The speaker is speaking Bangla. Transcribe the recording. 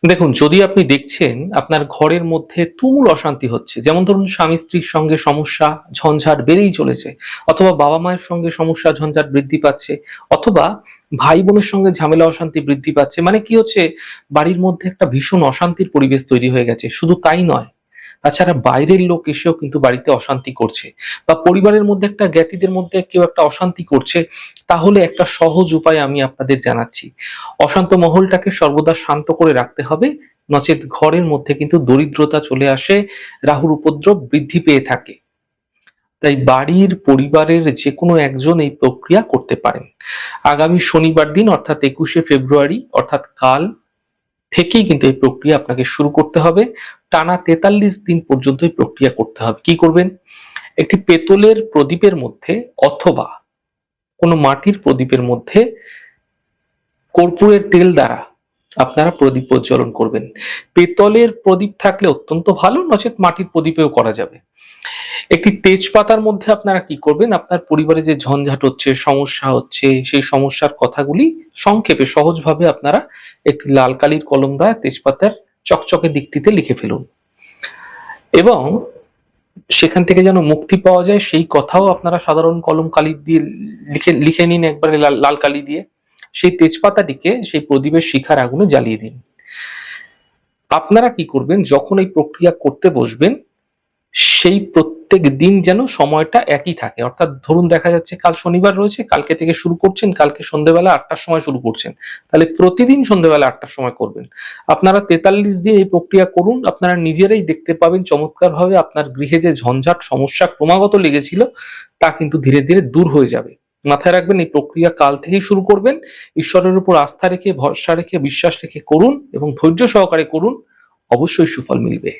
দেখুন, যদি আপনি দেখছেন আপনার ঘরের মধ্যে তুমুল অশান্তি হচ্ছে, যেমন ধরুন স্বামী স্ত্রীর সঙ্গে সমস্যা ঝঞ্ঝাট বেড়েই চলেছে, অথবা বাবা মায়ের সঙ্গে সমস্যা ঝঞ্ঝাট বৃদ্ধি পাচ্ছে, অথবা ভাই বোনের সঙ্গে ঝামেলা অশান্তি বৃদ্ধি পাচ্ছে, মানে কি হচ্ছে, বাড়ির মধ্যে একটা ভীষণ অশান্তির পরিবেশ তৈরি হয়ে গেছে। শুধু তাই নয়, তাছাড়া বাইরের লোক এসেও কিন্তু বাড়িতে অশান্তি করছে, বা পরিবারের মধ্যে একটা জ্ঞাতিদের মধ্যে কেউ একটা অশান্তি করছে, তাহলে একটা সহজ উপায় আমি আপনাদের জানাচ্ছি। অশান্ত মহলটাকে সর্বদা শান্ত করে রাখতে হবে, নচেত ঘরের মধ্যে কিন্তু দরিদ্রতা চলে আসে, রাহুর উপদ্রব বৃদ্ধি পেয়ে থাকে। তাই বাড়ির পরিবারের যে কোনো একজন এই প্রক্রিয়া করতে পারেন। আগামী শনিবার দিন অর্থাৎ 21শে ফেব্রুয়ারি, অর্থাৎ কাল থেকেই কিন্তু এই প্রক্রিয়া আপনাকে শুরু করতে হবে। টানা 43 দিন পর্যন্ত এই প্রক্রিয়া করতে হবে। কি করবেন? একটি পেতলের প্রদীপের মধ্যে অথবা কোনো মাটির প্রদীপের মধ্যে কর্পূরের তেল দ্বারা আপনারা প্রদীপ প্রজ্বলন করবেন। পেতলের প্রদীপ থাকলে অত্যন্ত ভালো, নচেত মাটির প্রদীপেও করা যাবে। একটি তেজপাতার মধ্যে আপনারা কি করবেন, আপনার পরিবারে যে ঝঞ্ঝাট হচ্ছে, সমস্যা হচ্ছে, সেই সমস্যার কথাগুলি সংক্ষেপে সহজভাবে আপনারা একটি লাল কালির কলম দ্বারা তেজপাতার চকচকে দিকটিতে লিখে ফেলুন, এবং সেখান থেকে যেন মুক্তি পাওয়া যায় সেই কথাও আপনারা সাধারণ কলম কালি দিয়ে লিখে লিখে নিন একবারে লাল লাল কালি দিয়ে। সেই তেজপাতাটিকে সেই প্রদীপের শিখার আগুনে জ্বালিয়ে দিন। আপনারা কি করবেন, যখন এই প্রক্রিয়া করতে বসবেন সেই প্রত্যেক দিন যেন সময়টা একই থাকে, অর্থাৎ ধরুন দেখা যাচ্ছে কাল শনিবার রয়েছে, কালকে থেকে শুরু করছেন, কালকে সন্ধ্যেবেলা 8টার সময় শুরু করছেন, তাহলে প্রতিদিন সন্ধ্যেবেলা 8টার সময় করবেন। আপনারা 43 দিন এই প্রক্রিয়া করুন, আপনারা নিজেরাই দেখতে পাবেন চমৎকার ভাবে আপনার গৃহে যে ঝঞ্ঝাট সমস্যা ক্রমাগত লেগেছিল তা কিন্তু ধীরে ধীরে দূর হয়ে যাবে। মাথায় রাখবেন, এই প্রক্রিয়া কাল থেকেই শুরু করবেন। ঈশ্বরের উপর আস্থা রেখে, ভরসা রেখে, বিশ্বাস রেখে করুন এবং ধৈর্য সহকারে করুন, অবশ্যই সুফল মিলবে।